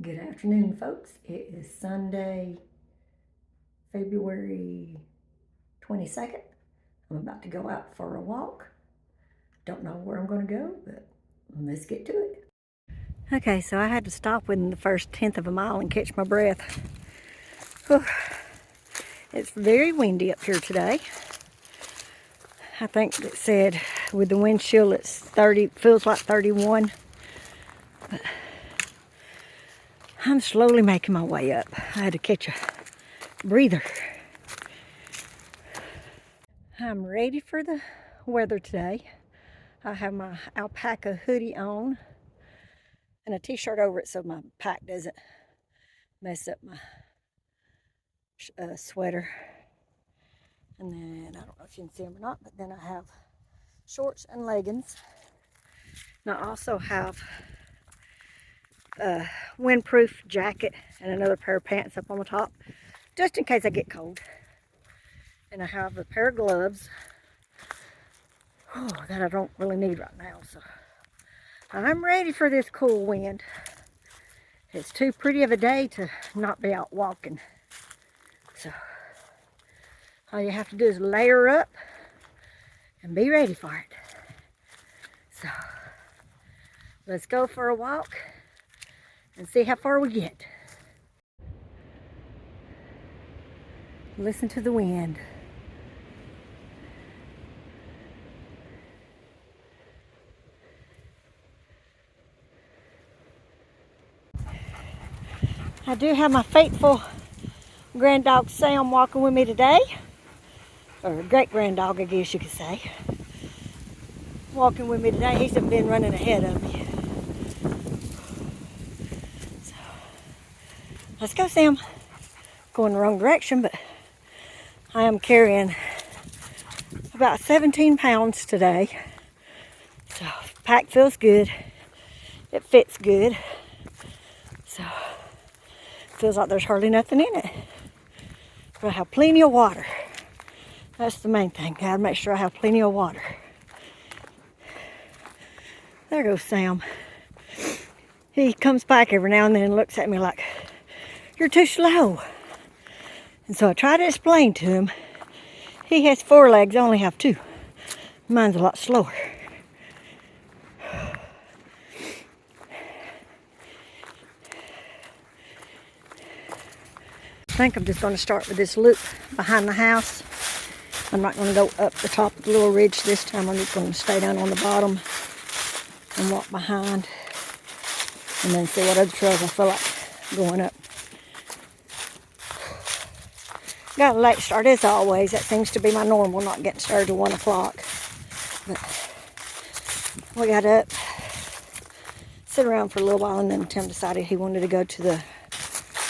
Good afternoon, folks. It is Sunday, February 22nd. I'm about to go out for a walk. Don't know where I'm going to go, but let's get to it. Okay, so I had to stop within the first 1/10 of a mile and catch my breath. Whew. It's very windy up here today. I think it said with the wind chill it's 30, feels like 31. But I'm slowly making my way up. I had to catch a breather. I'm ready for the weather today. I have my alpaca hoodie on and a t-shirt over it so my pack doesn't mess up my sweater. And then, I don't know if you can see them or not, but then I have shorts and leggings. And I also have a windproof jacket and another pair of pants up on the top, just in case I get cold. And I have a pair of gloves that I don't really need right now. So I'm ready for this cool wind. It's too pretty of a day to not be out walking. So all you have to do is layer up and be ready for it. So let's go for a walk and see how far we get. Listen to the wind. I do have my faithful grand dog Sam walking with me today, or great grand dog, I guess you could say, walking with me today. He's been running ahead of me. So let's go, Sam. Going the wrong direction, but I am carrying about 17 pounds today. So pack feels good. It fits good. So feels like there's hardly nothing in it. But I have plenty of water. That's the main thing. Gotta make sure I have plenty of water. There goes Sam. He comes back every now and then and looks at me like, "You're too slow." And so I try to explain to him, he has 4 legs, I only have 2. Mine's a lot slower. I think I'm just going to start with this loop behind the house. I'm not going to go up the top of the little ridge this time. I'm just going to stay down on the bottom and walk behind and then see what other trails I feel like going up. Got a late start as always. That seems to be my normal, not getting started till 1 o'clock. But we got up, sit around for a little while, and then Tim decided he wanted to go to the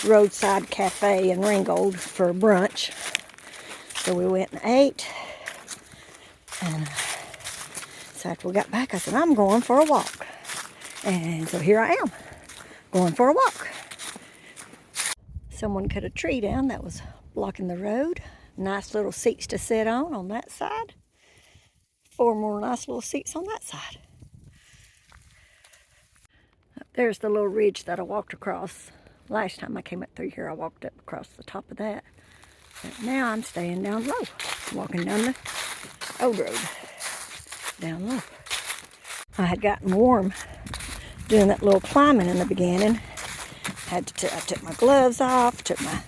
roadside cafe in Ringgold for brunch. So we went and ate. And so after we got back, I said, I'm going for a walk. And so here I am, going for a walk. Someone cut a tree down that was blocking the road. Nice little seats to sit on that side. 4 more nice little seats on that side. There's the little ridge that I walked across. Last time I came up through here, I walked up across the top of that. But now I'm staying down low, walking down the old road, down low. I had gotten warm doing that little climbing in the beginning. I took my gloves off, took my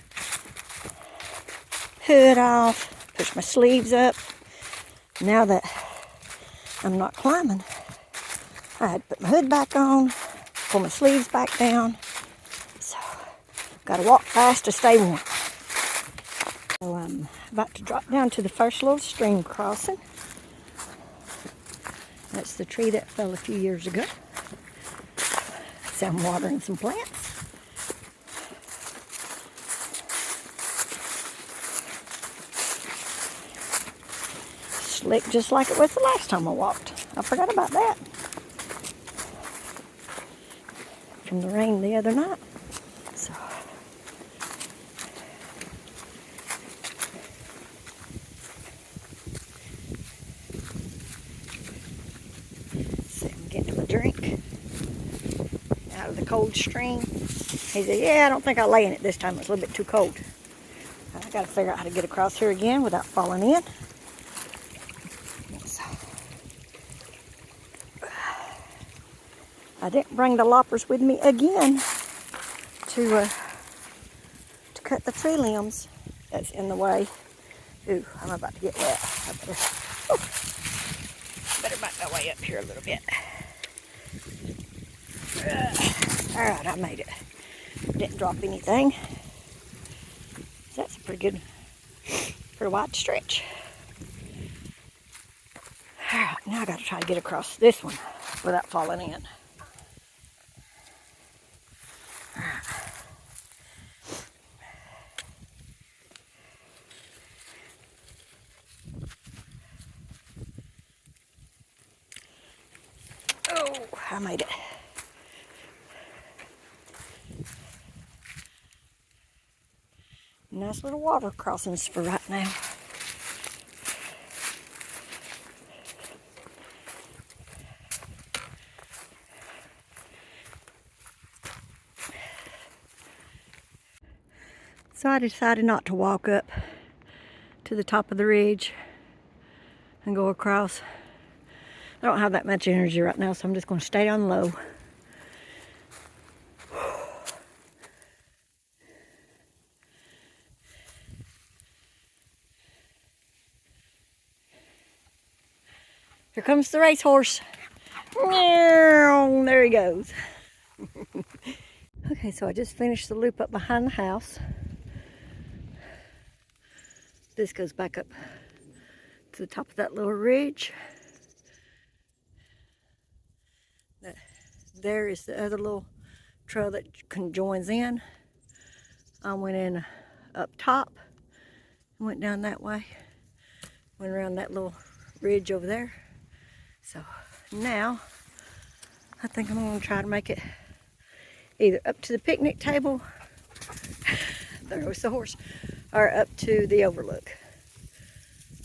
hood off, pushed my sleeves up. Now that I'm not climbing, I had to put my hood back on, pull my sleeves back down. So, gotta walk fast to stay warm. So I'm about to drop down to the first little stream crossing. That's the tree that fell a few years ago. So I'm watering some plants. Slick just like it was the last time I walked. I forgot about that from the rain the other night. So I'm getting a drink out of the cold cold stream. He said, yeah, I don't think I'll lay in it this time. It's a little bit too cold. I got to figure out how to get across here again without falling in. So, I didn't bring the loppers with me again to cut the tree limbs that's in the way. Ooh, I'm about to get wet. I better make my way up here a little bit. All right, I made it. Didn't drop anything. That's a pretty wide stretch. All right, now I got to try to get across this one without falling in. Oh, I made it. Nice little water crossings for right now. So I decided not to walk up to the top of the ridge and go across. I don't have that much energy right now, so I'm just going to stay down low. Here comes the racehorse. There he goes. Okay, so I just finished the loop up behind the house. This goes back up to the top of that little ridge. There is the other little trail that joins in. I went in up top, went down that way, went around that little ridge over there. So now I think I'm going to try to make it either up to the picnic table, there goes the horse, or up to the overlook.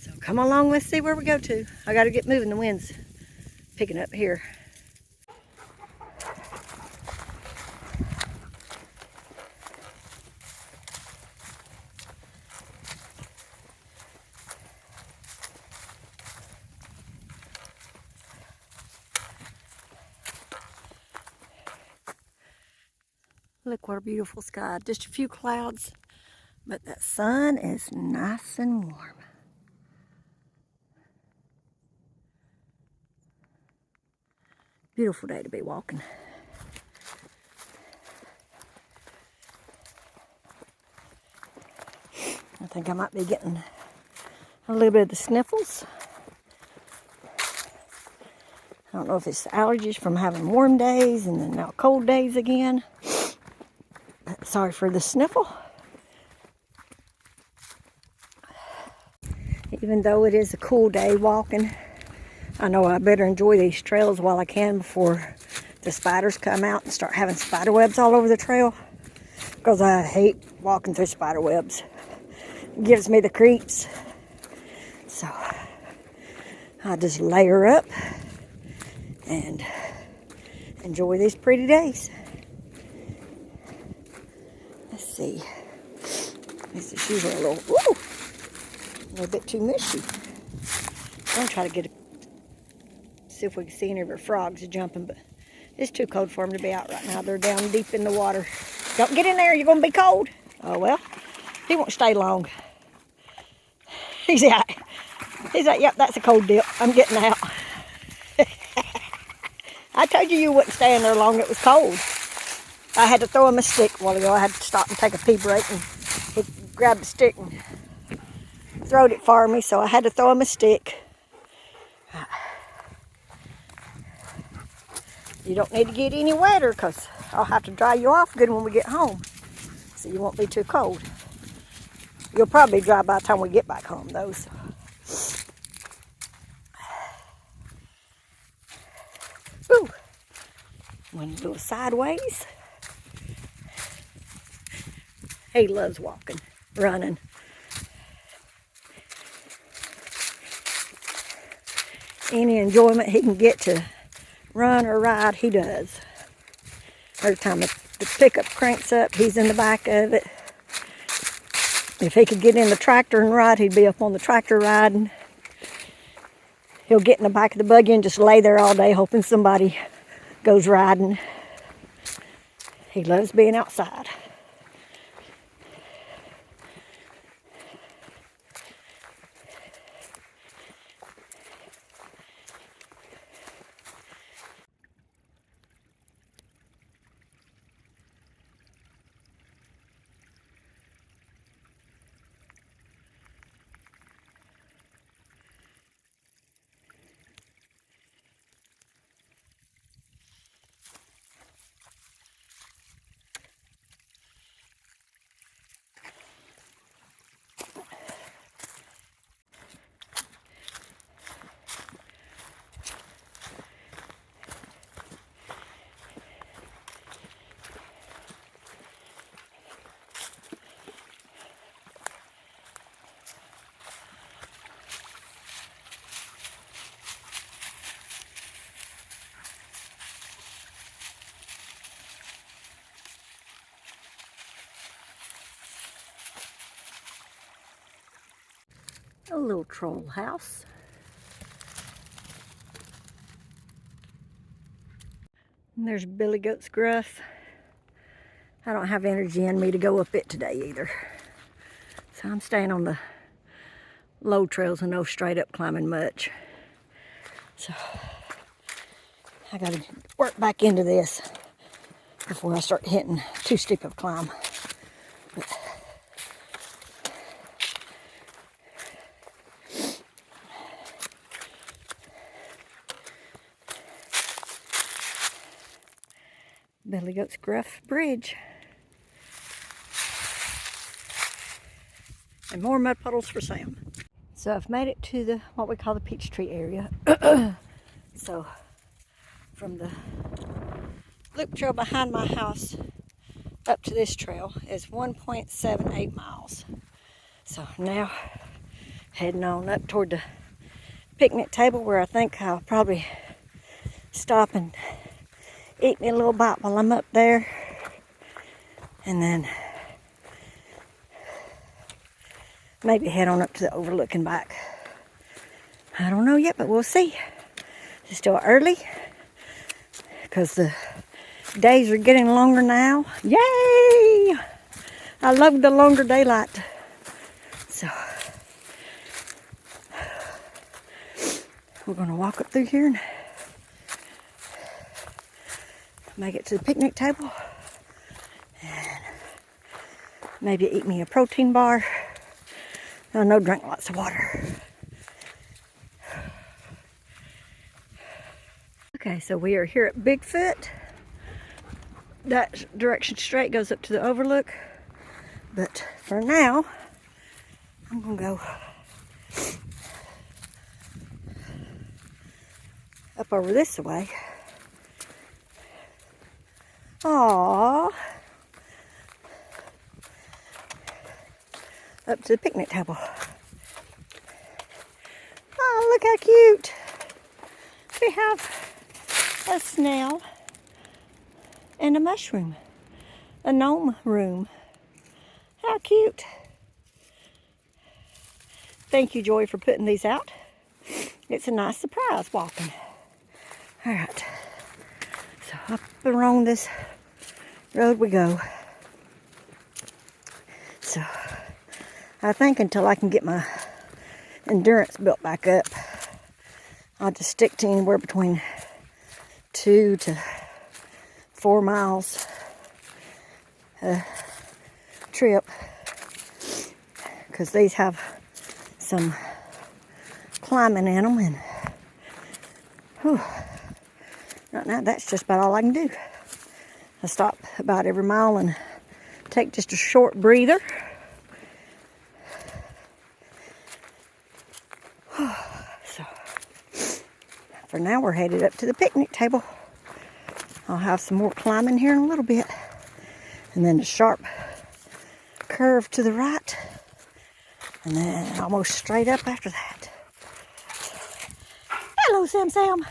So come along, let's see where we go to. I got to get moving, the wind's picking up here. Look what a beautiful sky. Just a few clouds, but that sun is nice and warm. Beautiful day to be walking. I think I might be getting a little bit of the sniffles. I don't know if it's allergies from having warm days and then now cold days again. Sorry for the sniffle. Even though it is a cool day walking, I know I better enjoy these trails while I can before the spiders come out and start having spider webs all over the trail. Because I hate walking through spider webs. It gives me the creeps. So I just layer up and enjoy these pretty days. Let's see. This is usually a little bit too mushy. I'm gonna try to see if we can see any of our frogs jumping, but it's too cold for them to be out right now. They're down deep in the water. Don't get in there, you're gonna be cold. Oh well, he won't stay long. He's out. He's like, yep, that's a cold dip. I'm getting out. I told you wouldn't stay in there long. It was cold. I had to throw him a stick a while ago. I had to stop and take a pee break, and he grabbed the stick and throwed it for me, so I had to throw him a stick. You don't need to get any wetter because I'll have to dry you off good when we get home, so you won't be too cold. You'll probably dry by the time we get back home, though. So. Ooh, went a little sideways. He loves walking, running. Any enjoyment he can get to run or ride, he does. Every time the pickup cranks up, he's in the back of it. If he could get in the tractor and ride, he'd be up on the tractor riding. He'll get in the back of the buggy and just lay there all day hoping somebody goes riding. He loves being outside. A little troll house. And there's Billy Goat's Gruff. I don't have energy in me to go up it today either. So I'm staying on the low trails and no straight up climbing much. So I gotta work back into this before I start hitting too steep of a climb. But Billy Goat's Gruff Bridge. And more mud puddles for Sam. So I've made it to the what we call the Peachtree area. So from the loop trail behind my house up to this trail is 1.78 miles. So now heading on up toward the picnic table where I think I'll probably stop and eat me a little bite while I'm up there. And then maybe head on up to the overlook and back. I don't know yet, but we'll see. It's still early because the days are getting longer now. Yay! I love the longer daylight. So we're gonna walk up through here and make it to the picnic table and maybe eat me a protein bar. I know, drink lots of water. Okay, so we are here at Bigfoot. That direction straight goes up to the overlook. But for now, I'm gonna go up over this way. Aww. Up to the picnic table. Oh, look how cute. We have a snail and a mushroom. A gnome room. How cute. Thank you, Joy, for putting these out. It's a nice surprise walking. All right. So up along this road we go. So I think until I can get my endurance built back up, I'll just stick to anywhere between 2 to 4 miles trip, because these have some climbing in them, and whew, right now that's just about all I can do. I stop about every mile and take just a short breather. So for now we're headed up to the picnic table. I'll have some more climbing here in a little bit, and then a sharp curve to the right, and then almost straight up after that. Hello, Sam Sam.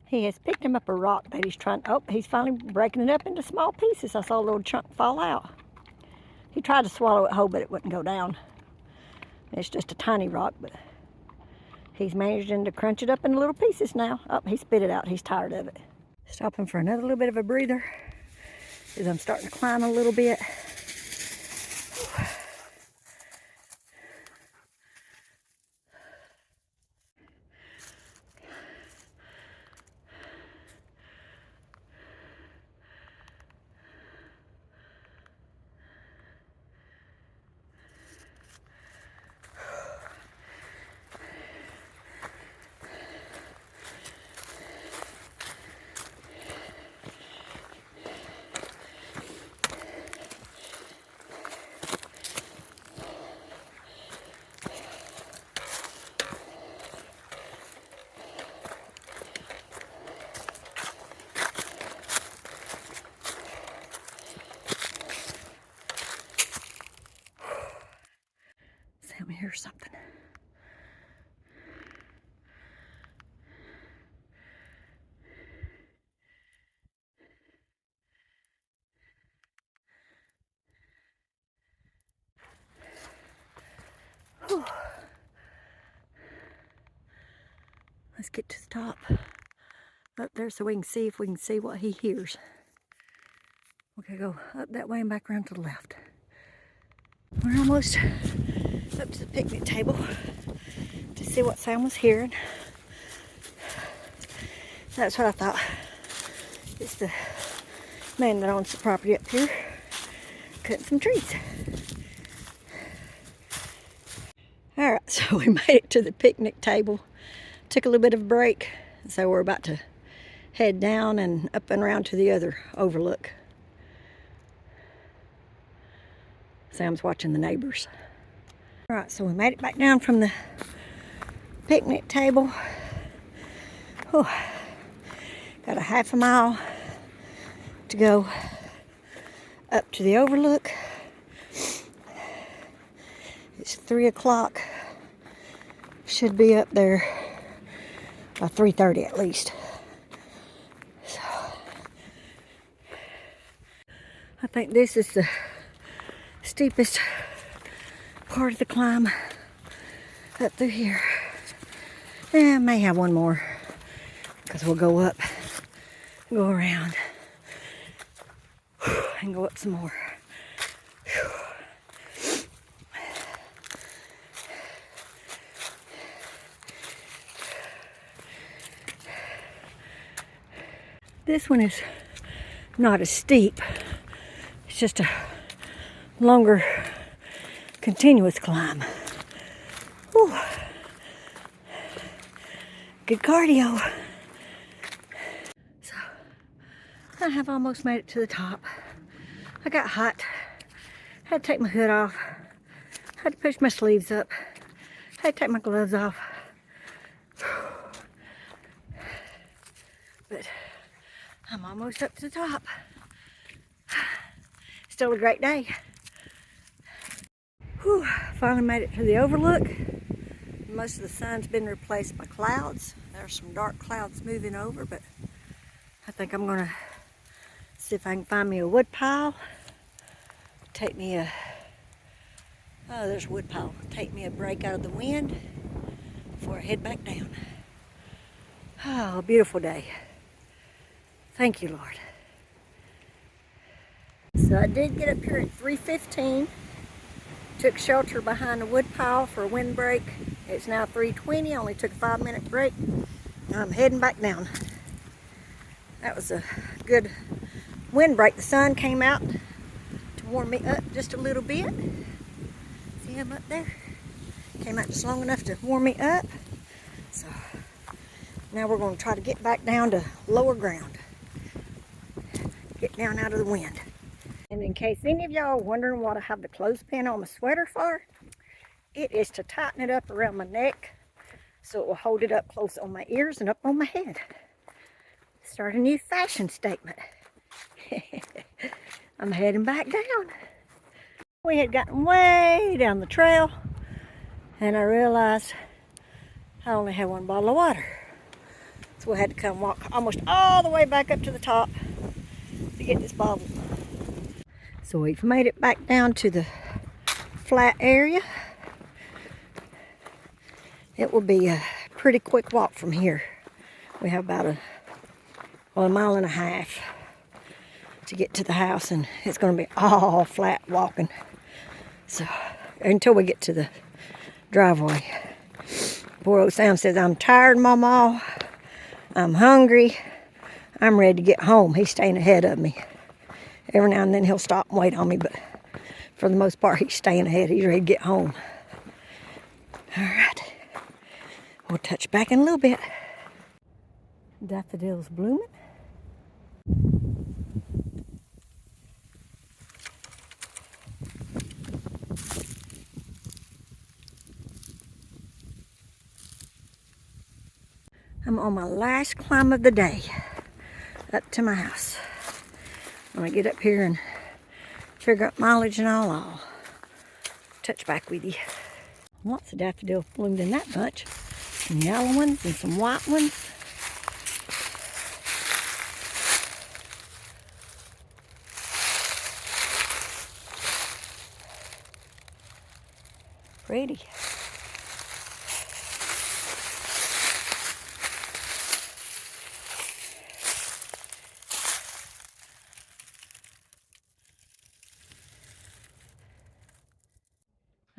He has picked him up a rock that he's trying, oh, he's finally breaking it up into small pieces. I saw a little chunk fall out. He tried to swallow it whole, but it wouldn't go down. It's just a tiny rock, but he's managing to crunch it up into little pieces now. Oh, he spit it out. He's tired of it. Stopping for another little bit of a breather as I'm starting to climb a little bit. Let me hear something. Whew. Let's get to the top up there so we can see if we can see what he hears. Okay, go up that way and back around to the left. We're almost up to the picnic table to see what Sam was hearing. That's what I thought. It's the man that owns the property up here cutting some trees. Alright, so we made it to the picnic table. Took a little bit of a break, so we're about to head down and up and around to the other overlook. Sam's watching the neighbors. Alright, so we made it back down from the picnic table. Whew. Got a half a mile to go up to the overlook. It's 3 o'clock. Should be up there by 3:30 at least. So, I think this is the steepest part of the climb up through here. Yeah, I may have one more because we'll go up, go around, and go up some more. This one is not as steep. It's just a longer, continuous climb. Whew. Good cardio. So, I have almost made it to the top. I got hot. Had to take my hood off. Had to push my sleeves up. Had to take my gloves off. But I'm almost up to the top. Still a great day. Whew, finally made it to the overlook. Most of the sun's been replaced by clouds. There's some dark clouds moving over, but I think I'm gonna see if I can find me a wood pile. Take me a, oh, there's a wood pile. Take me a break out of the wind before I head back down. Oh, a beautiful day. Thank you, Lord. So I did get up here at 3:15. Took shelter behind a wood pile for a windbreak. It's now 3:20. Only took a 5-minute break. I'm heading back down. That was a good windbreak. The sun came out to warm me up just a little bit. See him up there? Came out just long enough to warm me up. So now we're going to try to get back down to lower ground. Get down out of the wind. And in case any of y'all are wondering what I have the clothespin on my sweater for, it is to tighten it up around my neck so it will hold it up close on my ears and up on my head. Start a new fashion statement. I'm heading back down. We had gotten way down the trail and I realized I only had one bottle of water. So we had to come walk almost all the way back up to the top to get this bottle. So we've made it back down to the flat area. It will be a pretty quick walk from here. We have about a mile and a half to get to the house, and it's going to be all flat walking. So until we get to the driveway. Poor old Sam says, I'm tired, Mama. I'm hungry. I'm ready to get home. He's staying ahead of me. Every now and then he'll stop and wait on me, but for the most part, he's staying ahead. He's ready to get home. All right. We'll touch back in a little bit. Daffodils blooming. I'm on my last climb of the day up to my house. When I get up here and figure out mileage and all, I'll touch back with you. Lots of daffodils bloomed in that bunch. Some yellow ones and some white ones. Pretty.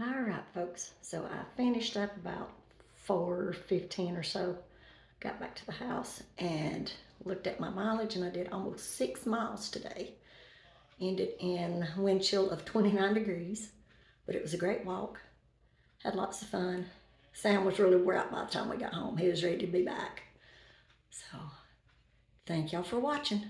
All right, folks, so I finished up about 4:15 or so, got back to the house and looked at my mileage, and I did almost 6 miles today. Ended in wind chill of 29 degrees, but it was a great walk. Had lots of fun. Sam was really wore out by the time we got home. He was ready to be back. So, thank y'all for watching.